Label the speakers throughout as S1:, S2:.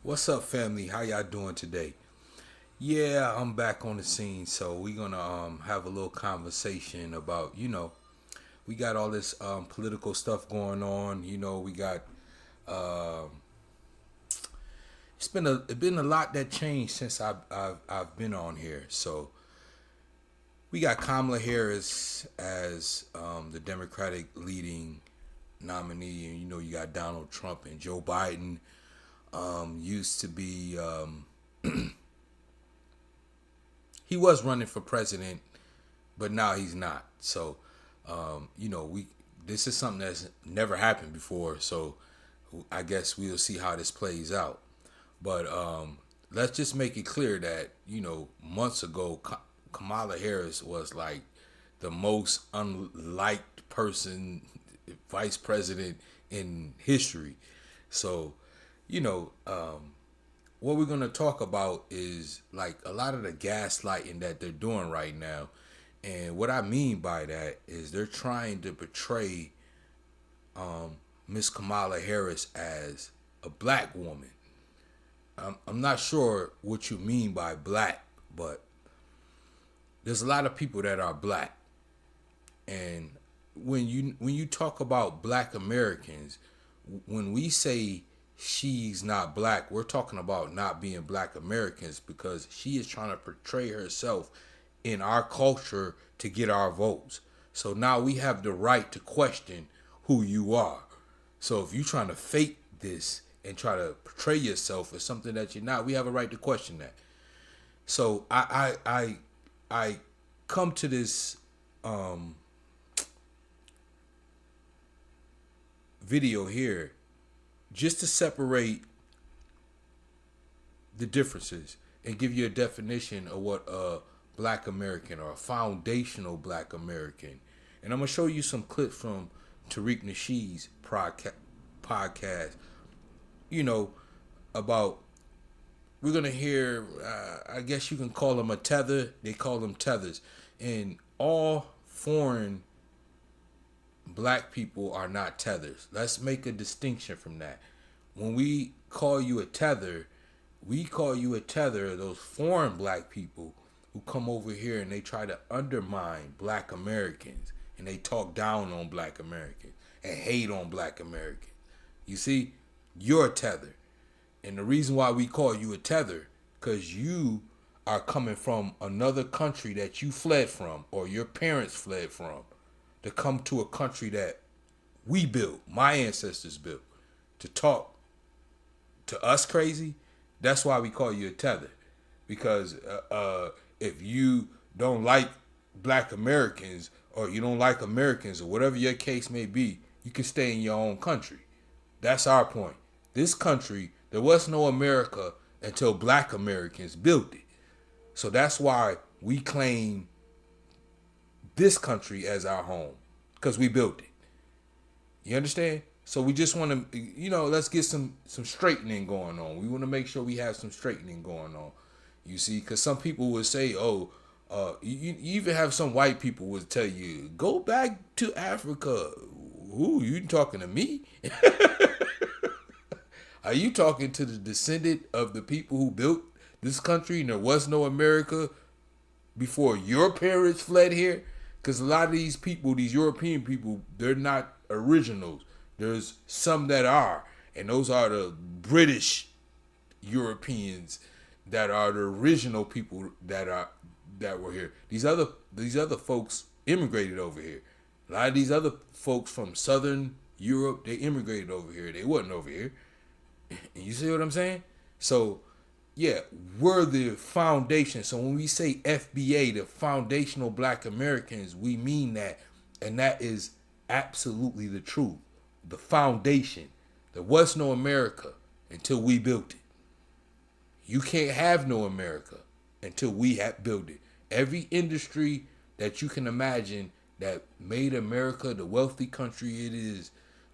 S1: What's up, family? How y'all doing today? Yeah, I'm back on the scene, so we're gonna have a little conversation about we got all this political stuff going on. We got um it's been a lot that changed since I've been on here. So we got Kamala Harris as the Democratic leading nominee, and you got Donald Trump and Joe Biden. Used to be he was running for president, but now he's not. So, we this is something that's never happened before. So, I guess we'll see how this plays out. But let's just make it clear that months ago, Kamala Harris was like the most unliked person, vice president in history. So, you know, what we're going to talk about is like a lot of the gaslighting that they're doing right now. And what I mean by that is they're trying to portray Miss Kamala Harris as a black woman. I'm not sure what you mean by black, but there's a lot of people that are black. And when you talk about black Americans, when we say she's not black, we're talking about not being black Americans because she is trying to portray herself in our culture to get our votes. So now we have the right to question who you are. So if you're trying to fake this and try to portray yourself as something that you're not, we have a right to question that. So I come to this video here just to separate the differences and give you a definition of what a black American or a foundational black American. And I'm going to show you some clips from Tariq Nasheed's podcast, you know, about, we're going to hear, I guess you can call them a tether. They call them tethers. And all foreign black people are not tethers. Let's make a distinction from that. When we call you a tether, we call you a tether those foreign black people who come over here and they try to undermine black Americans and they talk down on black Americans and hate on black Americans. You see, you're a tether. And the reason why we call you a tether, because you are coming from another country that you fled from or your parents fled from to come to a country that we built, my ancestors built, to talk to us crazy. That's why we call you a tether. Because if you don't like black Americans or you don't like Americans or whatever your case may be, you can stay in your own country. That's our point. This country, there was no America until black Americans built it. So that's why we claim this country as our home, because we built it. You understand? So we just want to, let's get some straightening going on. We want to make sure we have some straightening going on. You see, because some people would say, oh, you even have some white people would tell you, go back to Africa. Who, you talking to me? Are you talking to the descendant of the people who built this country and there was no America before your parents fled here? Because a lot of these people, these European people, they're not originals. There's some that are, and those are the British Europeans that are the original people that were here. These other folks immigrated over here. A lot of these other folks from Southern Europe, they immigrated over here. They wasn't over here. You see what I'm saying? So, yeah, we're the foundation. So when we say FBA, the foundational black Americans, we mean that. And that is absolutely the truth. The foundation. There was no America until we built it. You can't have no America until we have built it. Every industry that you can imagine that made America the wealthy country it is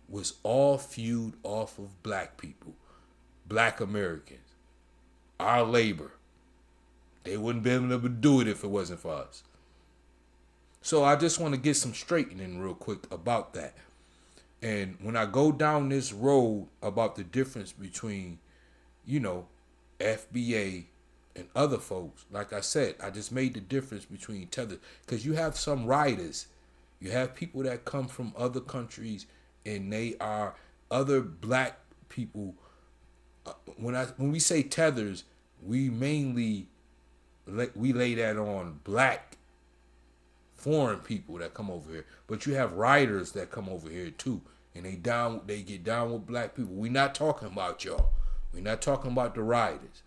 S1: was all fueled off of black people. Black Americans. Our labor. They wouldn't be able to do it if it wasn't for us. So I just want to get some straightening real quick about that. And when I go down this road about the difference between you know, FBA and other folks. Like I said, I just made the difference between tethers because you have some riders, you have people that come from other countries, and they are other black people. When we say tethers, we mainly we lay that on black foreign people that come over here, but you have riders that come over here too, and they get down with black people. We're not talking about y'all. We're not talking about the riders.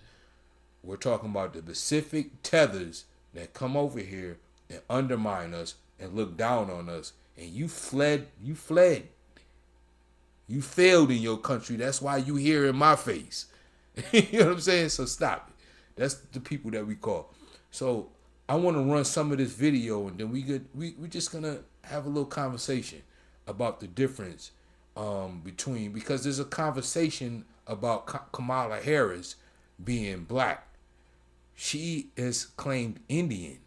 S1: We're talking about the specific tethers that come over here and undermine us and look down on us. And you fled. You failed in your country. That's why you here in my face. You know what I'm saying? So stop it. That's the people that we call. So I want to run some of this video, and then we're just gonna have a little conversation about the difference between, because there's a conversation about Kamala Harris being black. She is claimed Indian,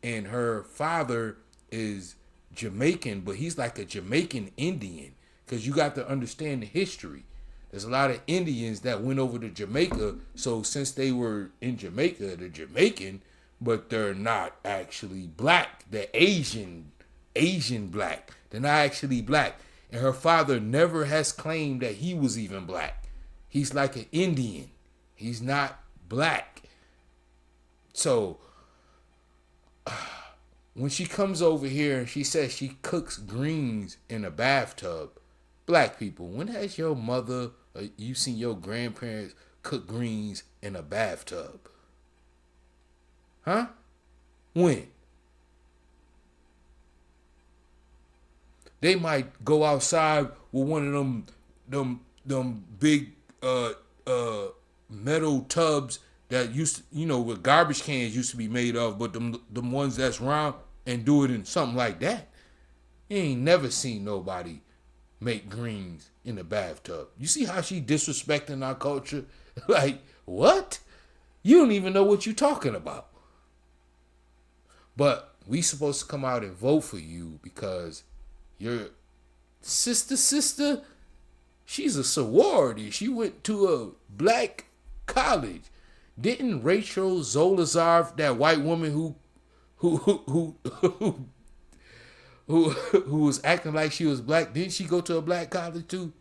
S1: and her father is Jamaican, but he's like a Jamaican Indian, because you got to understand the history. There's a lot of Indians that went over to Jamaica, so since they were in Jamaica, they're Jamaican, but they're not actually black. They're Asian black. They're not actually black. And her father never has claimed that he was even black. He's like an Indian. He's not black. So when she comes over here and she says she cooks greens in a bathtub, black people, when has your mother or you seen your grandparents cook greens in a bathtub? Huh? When? They might go outside with one of them big metal tubs that used to, what garbage cans used to be made of, but them ones that's round, and do it in something like that. You ain't never seen nobody make greens in the bathtub. You see how she disrespecting our culture? Like, what? You don't even know what you're talking about. But we supposed to come out and vote for you because your sister, she's a sorority. She went to a black college. Didn't Rachel Zolazar, that white woman who was acting like she was black, didn't she go to a black college too?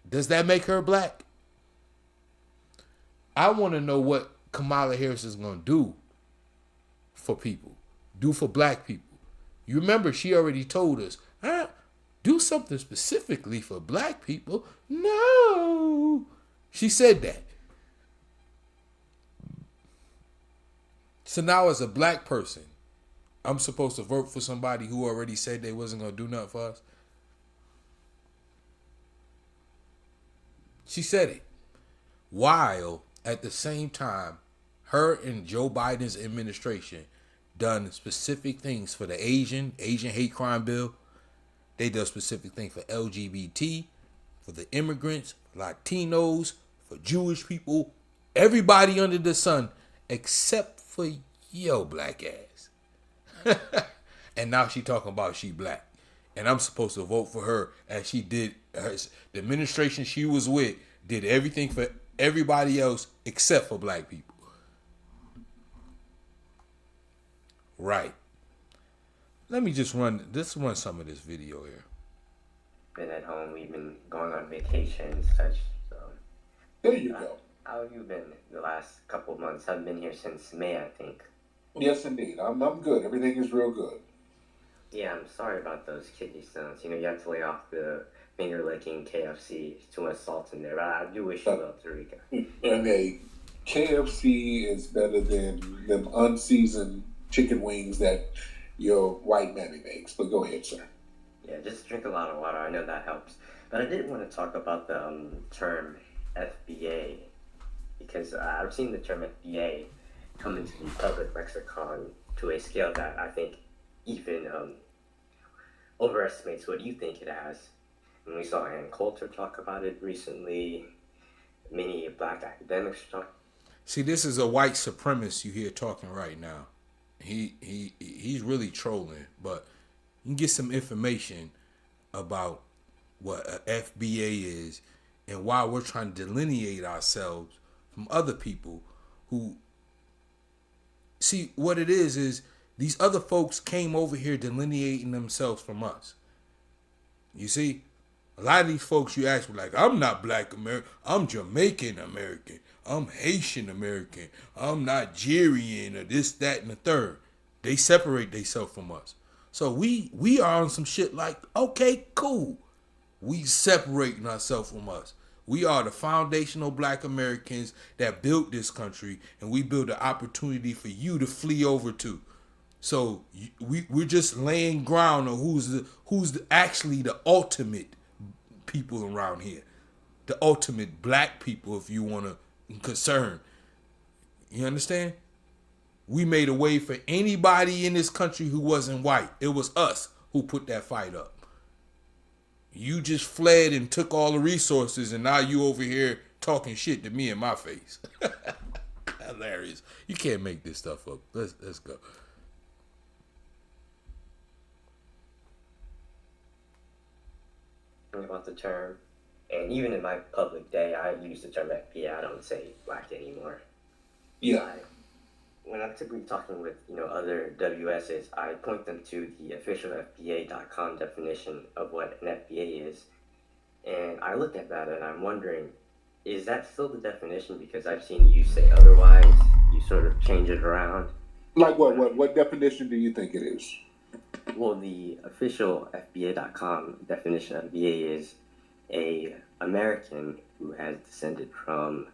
S1: Does that make her black? I want to know what Kamala Harris is going to do for people, do for black people. You remember she already told us, do something specifically for black people. No, she said that. So now as a black person, I'm supposed to vote for somebody who already said they wasn't going to do nothing for us? She said it. While at the same time, her and Joe Biden's administration done specific things for the Asian hate crime bill. They done specific things for LGBT, for the immigrants, Latinos, for Jewish people, everybody under the sun, except for your black ass. And now she talking about she black. And I'm supposed to vote for her as she did. The administration she was with did everything for everybody else except for black people. Right. Let me just run some of this video here.
S2: Been at home. We've been going on vacation and such. So
S3: there you go.
S2: How have you been the last couple of months? I've been here since May, I think.
S3: Yes, indeed. I'm good. Everything is real good.
S2: Yeah, I'm sorry about those kidney stones. You have to lay off the finger licking KFC. Too much salt in there. But I do wish you well, Tariq.
S3: And a KFC is better than them unseasoned chicken wings that your white mammy makes. But go ahead, sir.
S2: Yeah, just drink a lot of water. I know that helps. But I did want to talk about the term FBA, because I've seen the term FBA come into the public lexicon to a scale that I think even overestimates what you think it has. And we saw Ann Coulter talk about it recently. Many black academics talk.
S1: See, this is a white supremacist you hear talking right now. He's really trolling, but you can get some information about what a FBA is and why we're trying to delineate ourselves from other people who see what it is these other folks came over here delineating themselves from us. You see, a lot of these folks you ask me like, I'm not Black American, I'm Jamaican American, I'm Haitian American, I'm Nigerian, or this, that, and the third. They separate themselves from us. So we are on some shit like, okay, cool. We separating ourselves from us. We are the foundational Black Americans that built this country, and we built an opportunity for you to flee over to. So we're just laying ground on who's actually the ultimate people around here, the ultimate Black people, if you want to concern. You understand? We made a way for anybody in this country who wasn't white. It was us who put that fight up. You just fled and took all the resources, and now you over here talking shit to me in my face. Hilarious. You can't make this stuff up. Let's go.
S2: About the term, and even in my public day, I use the term FBA. I don't say Black anymore.
S3: Yeah.
S2: When I'm typically talking with other WSs, I point them to the official FBA.com definition of what an FBA is, and I look at that and I'm wondering, is that still the definition? Because I've seen you say otherwise. You sort of change it around.
S3: Like what definition do you think it is?
S2: Well, the official FBA.com definition of FBA is a American who has descended from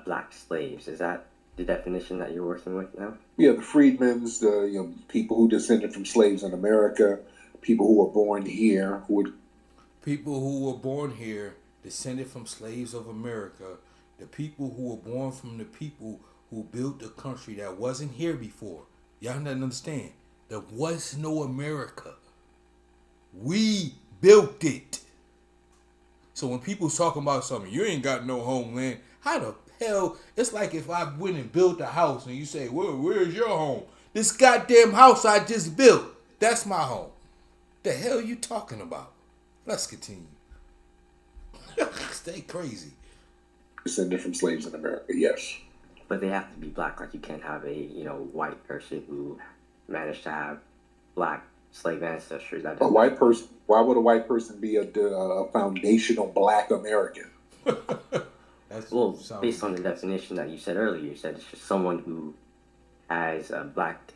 S2: Black slaves. Is that the definition that you're working with now?
S3: Yeah, the freedmen's, the people who descended from slaves in America, people who were born here,
S1: people who were born here, descended from slaves of America, the people who were born from the people who built the country that wasn't here before. Y'all don't understand. There was no America. We built it. So when people's talking about something, you ain't got no homeland. How the hell? It's like if I went and built a house and you say, where's your home? This goddamn house I just built. That's my home. The hell you talking about? Let's continue. Stay crazy.
S3: Descended from slaves in America, yes.
S2: But they have to be Black. Like you can't have a white person who managed to have Black slave ancestry.
S3: A white person? Why would a white person be a foundational Black American?
S2: Well, based on the definition that you said earlier, you said it's just someone who has a Black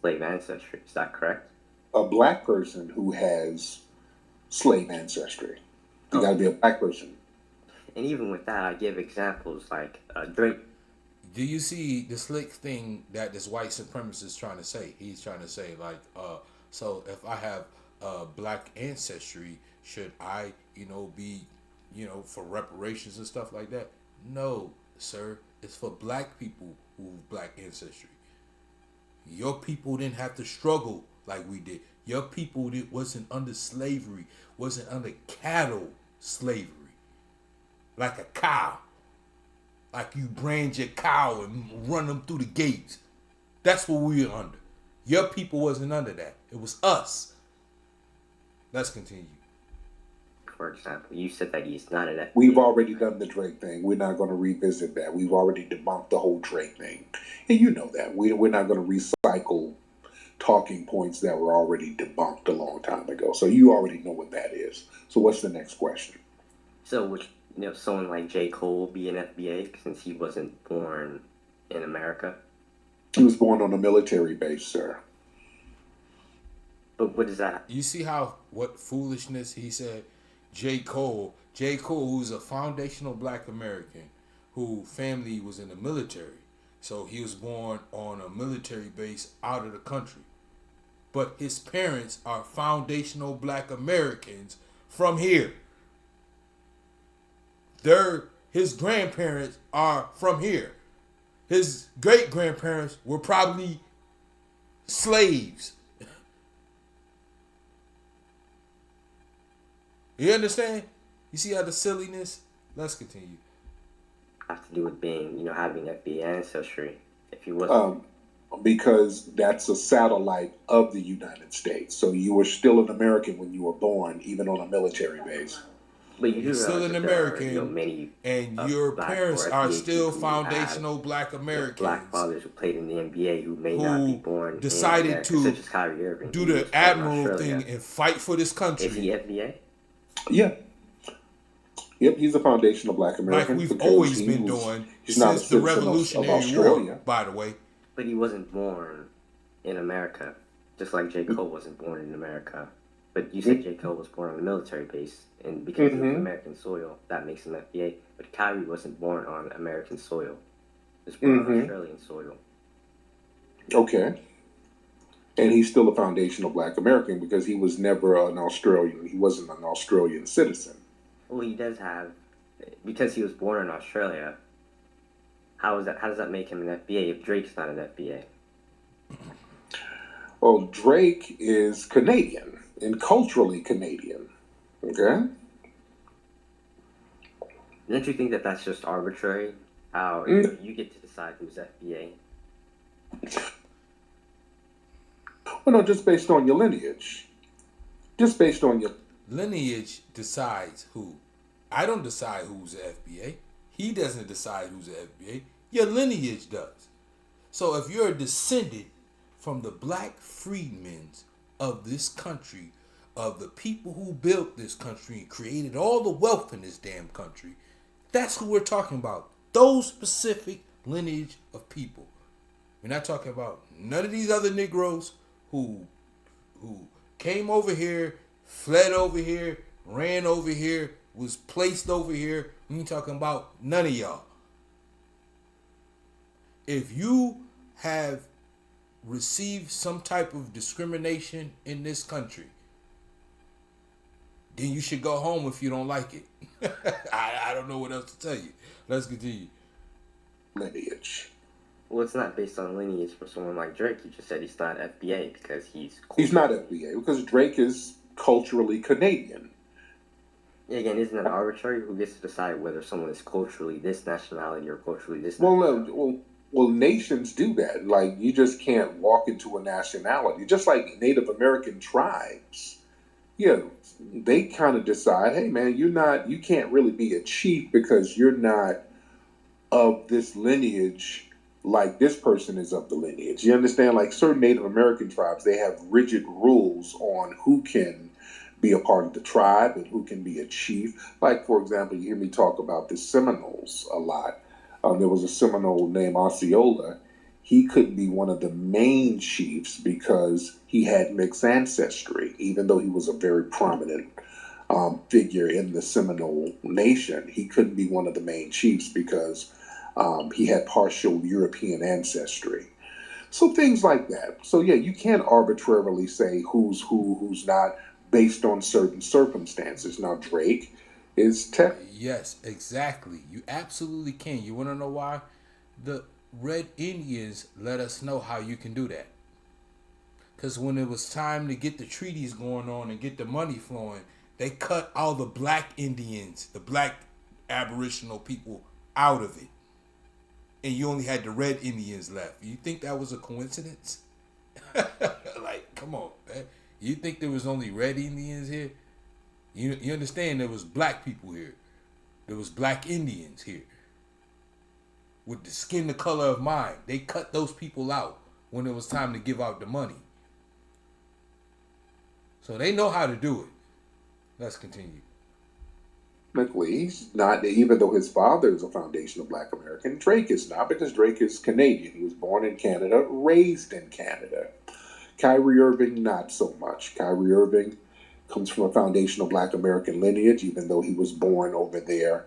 S2: slave ancestry. Is that correct?
S3: A Black person who has slave ancestry. You got to be a Black person.
S2: And even with that, I give examples like Drake.
S1: Do you see the slick thing that this white supremacist is trying to say? He's trying to say like, so if I have Black ancestry, should I, be, for reparations and stuff like that? No, sir. It's for Black people who have Black ancestry. Your people didn't have to struggle like we did. Your people wasn't under slavery, wasn't under cattle slavery. Like a cow. Like you brand your cow and run them through the gates. That's what we were under. Your people wasn't under that. It was us. Let's continue.
S2: For example, you said that he's not an FBA.
S3: We've already done the Drake thing. We're not going to revisit that. We've already debunked the whole Drake thing. And you know that. We're not going to recycle talking points that were already debunked a long time ago. So you already know what that is. So what's the next question?
S2: So would someone like J. Cole be an FBA since he wasn't born in America?
S3: He was born on a military base, sir.
S2: But what is that?
S1: You see what foolishness he said? J. Cole, who's a foundational Black American, who family was in the military. So he was born on a military base out of the country. But his parents are foundational Black Americans from here. His grandparents are from here. His great-grandparents were probably slaves. You understand? You see how the silliness? Let's continue.
S2: Have to do with being, having FBA ancestry. If you wasn't.
S3: Because that's a satellite of the United States. So you were still an American when you were born, even on a military base.
S2: But you
S1: You're
S2: do
S1: still
S2: realize
S1: an
S2: that there are,
S1: American,
S2: many
S1: and your
S2: black
S1: parents
S2: or
S1: are
S2: FBA
S1: still
S2: people who have,
S1: foundational Black
S2: black
S1: Americans
S2: fathers who played in the NBA who may not be
S1: who
S2: born in
S1: decided
S2: America, such
S1: to
S2: as Kyrie Irving.
S1: do
S2: He
S1: the
S2: was born in
S1: admiral thing
S2: Australia.
S1: and fight for this
S2: Is he
S1: country
S2: FBA?
S3: Yeah. Yep, he's a foundational Black
S1: like
S3: American
S1: we've
S3: because
S1: always been doing
S3: he's not a
S1: since the
S3: citizen of
S1: Revolutionary War,
S3: Australia.
S1: by the way.
S2: But he wasn't born in America, just like J. Cole wasn't born in America. But you said J. Cole was born on a military base, and because he was American soil, that makes him FBA. But Kyrie wasn't born on American soil; he was born on Australian soil.
S3: Okay. And he's still a foundational Black American because he was never an Australian. He wasn't an Australian citizen.
S2: Well, he does have, because he was born in Australia. How does that make him an FBA if Drake's not an FBA?
S3: Well, Drake is Canadian and culturally Canadian. Okay.
S2: Don't you think that that's just arbitrary? How you get to decide who's FBA?
S3: Well, no, just based on your lineage. Just based on your
S1: Lineage decides who. I don't decide who's the FBA. He doesn't decide who's the FBA. Your lineage does. So if you're a descendant from the black freedmen of this country, of the people who built this country and created all the wealth in this damn country, that's who we're talking about. Those specific lineage of people. We're not talking about none of these other Negroes who came over here, fled over here, ran over here, was placed over here. We ain't talking about none of y'all. If you have received some type of discrimination in this country, then you should go home if you don't like it. I don't know what else to tell you. Let's continue.
S3: lineage.
S2: Well, it's not based on lineage for someone like Drake. You just said he's not FBA because he's
S3: He's not FBA because Drake is culturally Canadian.
S2: Yeah, again, isn't it arbitrary? Who gets to decide whether someone is culturally this nationality or culturally this nationality?
S3: Well, nations do that. Like, you just can't walk into a nationality. Just like Native American tribes. Yeah, they kind of decide, hey man, you can't really be a chief because you're not of this lineage like this person is of the lineage. You understand? Like certain Native American tribes, they have rigid rules on who can be a part of the tribe and who can be a chief. Like, for example, you hear me talk about the Seminoles a lot. There was a Seminole named Osceola. He couldn't be one of the main chiefs because he had mixed ancestry, even though he was a very prominent figure in the Seminole Nation. He couldn't be one of the main chiefs because he had partial European ancestry. So things like that. So yeah, you can't arbitrarily say who's who, who's not, based on certain circumstances. Now Drake is
S1: Yes, exactly. You absolutely can. You want to know why? The Red Indians let us know how you can do that. Because when it was time to get the treaties going on and get the money flowing, they cut all the black Indians, the black aboriginal people, out of it. And you only had the Red Indians left. You think that was a coincidence? Like, come on, man. You think there was only Red Indians here? You understand there was black people here. There was black Indians here. With the skin the color of mine. They cut those people out when it was time to give out the money. So they know how to do it. Let's continue.
S3: He's not, even though his father is a foundational Black American. Drake is not, because Drake is Canadian. He was born in Canada, raised in Canada. Kyrie Irving, not so much. Kyrie Irving comes from a foundational Black American lineage, even though he was born over there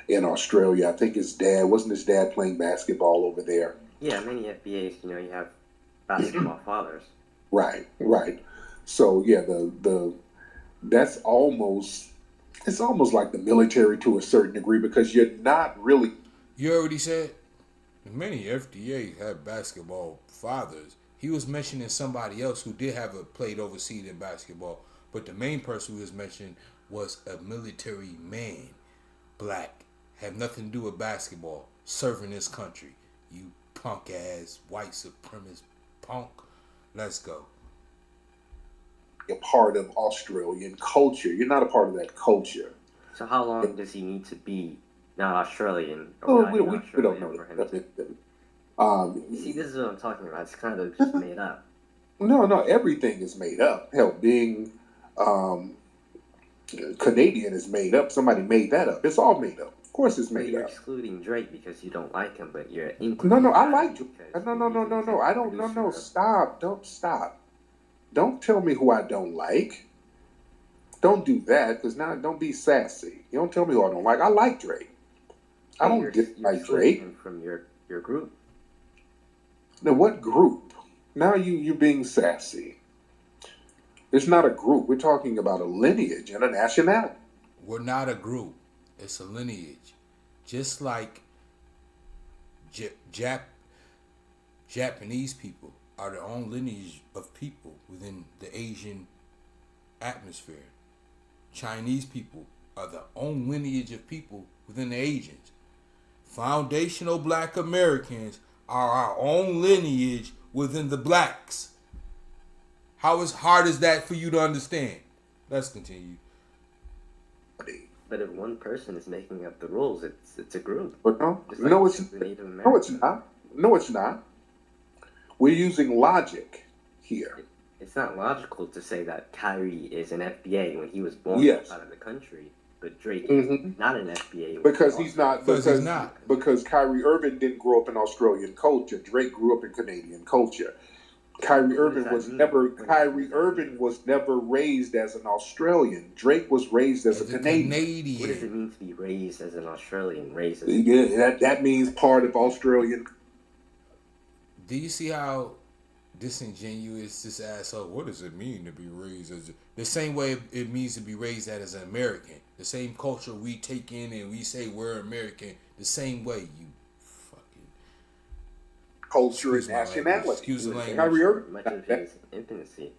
S3: in Australia. I think wasn't his dad playing basketball over there?
S2: Yeah, many FBAs, you have basketball fathers.
S3: Right. So yeah, that's almost, it's almost like the military to a certain degree, because you're not really.
S1: You already said many FDAs have basketball fathers. He was mentioning somebody else who did have played overseas in basketball, but the main person who was mentioned was a military man, black, had nothing to do with basketball, serving this country. You punk ass white supremacist punk. Let's go.
S3: A part of Australian culture. You're not a part of that culture.
S2: So how long does he need to be not Australian or
S3: Well,
S2: not in
S3: we don't
S2: Australia
S3: know
S2: for him
S3: that.
S2: to? See, this is what I'm talking about. It's kind of just made up.
S3: No, everything is made up. Hell, being um, Canadian is made up. Somebody made that up. It's all made up. Of course, it's
S2: But
S3: made
S2: you're
S3: up.
S2: excluding Drake because you don't like him, but you're into
S3: No,
S2: him
S3: I like.
S2: because
S3: No,
S2: you're
S3: no, no,
S2: using
S3: no,
S2: him as
S3: no.
S2: a
S3: I don't. No,
S2: producer
S3: no.
S2: of.
S3: Stop. Don't stop. Don't tell me who I don't like. Don't do that, because now don't be sassy. You don't tell me who I don't like. I like Drake. I
S2: But
S3: don't
S2: you're
S3: dislike
S2: excluding
S3: Drake.
S2: him from your group.
S3: Now, what group? Now you're being sassy. It's not a group. We're talking about a lineage and a nationality.
S1: We're not a group. It's a lineage. Just like Japanese people are their own lineage of people within the Asian atmosphere. Chinese people are the own lineage of people within the Asians. Foundational black Americans are our own lineage within the blacks. How hard is that for you to understand? Let's continue.
S2: But if one person is making up the rules, it's a group.
S3: But no,
S2: Just like
S3: no, it's
S2: the Native
S3: no, it's
S2: Americans.
S3: not. No, it's not. We're using logic here.
S2: It's not logical to say that Kyrie is an FBA when he was born
S3: Yes.
S2: outside of the country, but Drake
S3: Mhm.
S2: is not an FBA
S3: Because he's not.
S1: Because he's not.
S3: Because Kyrie Irving didn't grow up in Australian culture. Drake grew up in Canadian culture. Kyrie
S2: What does
S3: Irving
S2: that
S3: was
S2: mean?
S3: never.
S2: What does
S3: Kyrie
S2: that
S3: Irving
S2: mean?
S3: was never raised as an Australian. Drake was raised as a Canadian.
S2: What does it mean to be raised as an Australian? Raised as
S3: Yeah, that means part of Australian.
S1: Do you see how disingenuous this asshole? What does it mean to be raised as the same way it means to be raised as an American? The same culture we take in and we say we're American. The same way you fucking
S3: Culture
S1: excuse
S3: and
S1: my language.
S3: nationality.
S1: Excuse the language.
S3: Kyrie Irving.
S2: much of his infancy.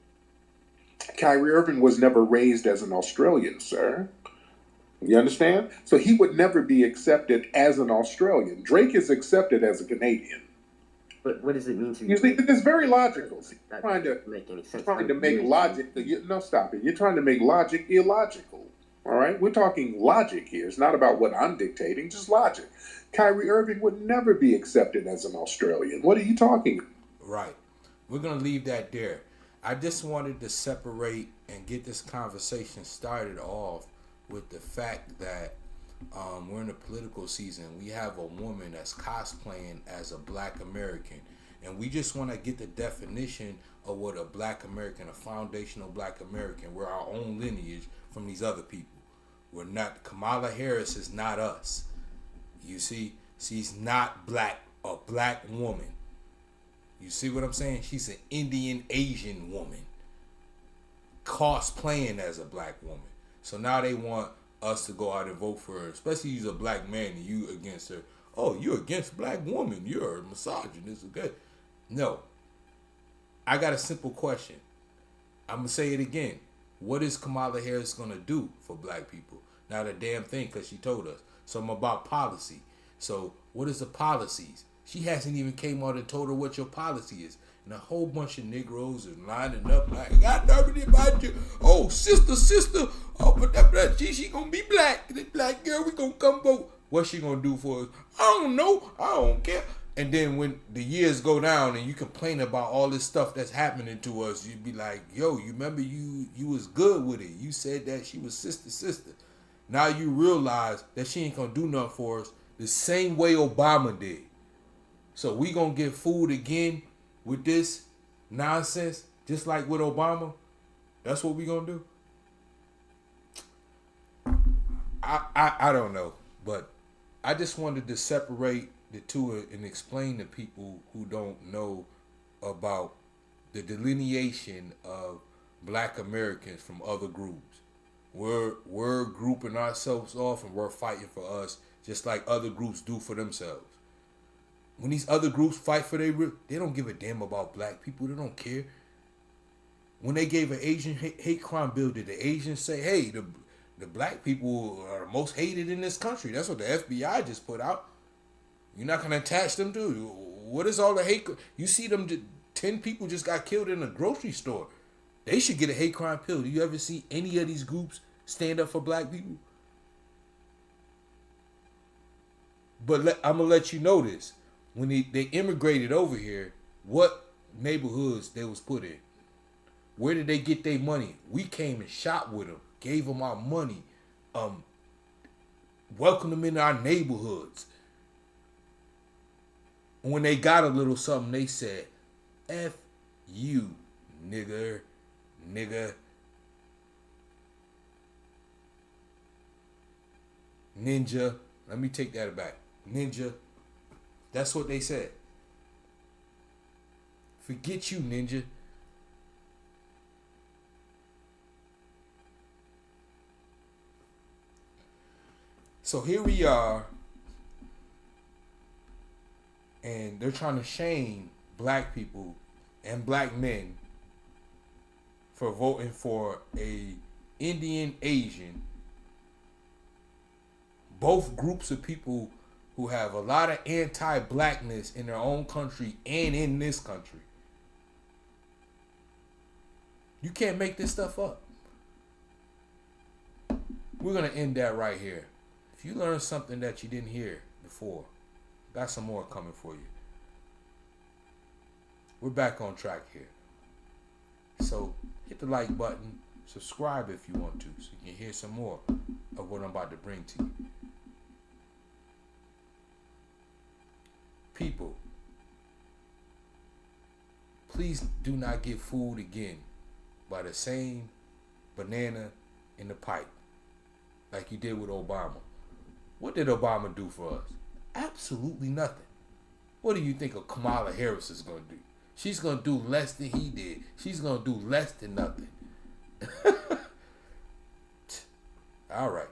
S3: Kyrie Irving was never raised as an Australian, sir. You understand? So he would never be accepted as an Australian. Drake is accepted as a Canadian.
S2: But what does it mean to be?
S3: You see, it's very logical. See,
S2: That
S3: trying to
S2: doesn't make any sense.
S3: trying to
S2: How
S3: make
S2: weird
S3: logic. No, stop it. You're trying to make logic illogical. All right, we're talking logic here. It's not about what I'm dictating, just logic. Kyrie Irving would never be accepted as an Australian. What are you talking about?
S1: Right. We're gonna leave that there. I just wanted to separate and get this conversation started off with the fact that we're in a political season. We have a woman that's cosplaying as a black American. And we just want to get the definition of what a black American, a foundational black American. We're our own lineage from these other people. We're not, Kamala Harris is not us. You see, she's not black, a black woman. You see what I'm saying? She's an Indian Asian woman cosplaying as a black woman. So now they want us to go out and vote for her, especially you're a black man and you against her. Oh, you're against black woman. You're a misogynist. Okay. No. I got a simple question. I'm going to say it again. What is Kamala Harris going to do for black people? Not a damn thing, because she told us. Something about policy. So what is the policies? She hasn't even came out and told her what your policy is. And a whole bunch of Negroes are lining up like, I never about you. Oh, sister. Oh, but gee, she gonna be black. This black girl, we gonna come vote. What's she gonna do for us? I don't know. I don't care. And then when the years go down and you complain about all this stuff that's happening to us, you'd be like, yo, you remember you was good with it. You said that she was sister. Now you realize that she ain't gonna do nothing for us the same way Obama did. So we gonna get fooled again with this nonsense, just like with Obama. That's what we gonna do. I don't know, but I just wanted to separate the two and explain to people who don't know about the delineation of black Americans from other groups. We're grouping ourselves off and we're fighting for us just like other groups do for themselves. When these other groups fight for they don't give a damn about black people. They don't care. When they gave an Asian hate crime bill, did the Asians say, hey, the black people are the most hated in this country? That's what the FBI just put out. You're not going to attach them to? What is all the hate? You see them, 10 people just got killed in a grocery store. They should get a hate crime pill. Do you ever see any of these groups stand up for black people? But I'm gonna let you know this: when they immigrated over here, what neighborhoods they was put in? Where did they get their money? We came and shot with them, gave them our money, welcomed them into our neighborhoods. And when they got a little something, they said, "F you, nigger, nigga, ninja." Let me take that back. Ninja. That's what they said. Forget you, ninja. So here we are, and they're trying to shame black people and black men for voting for a Indian Asian, both groups of people who have a lot of anti-blackness in their own country and in this country. You can't make this stuff up. We're going to end that right here. If you learned something that you didn't hear before, got some more coming for you. We're back on track here. So hit the like button, subscribe if you want to, so you can hear some more of what I'm about to bring to you. People, please do not get fooled again by the same banana in the pipe like you did with Obama. What did Obama do for us? Absolutely nothing. What do you think of Kamala Harris is going to do? She's going to do less than he did. She's going to do less than nothing. All right.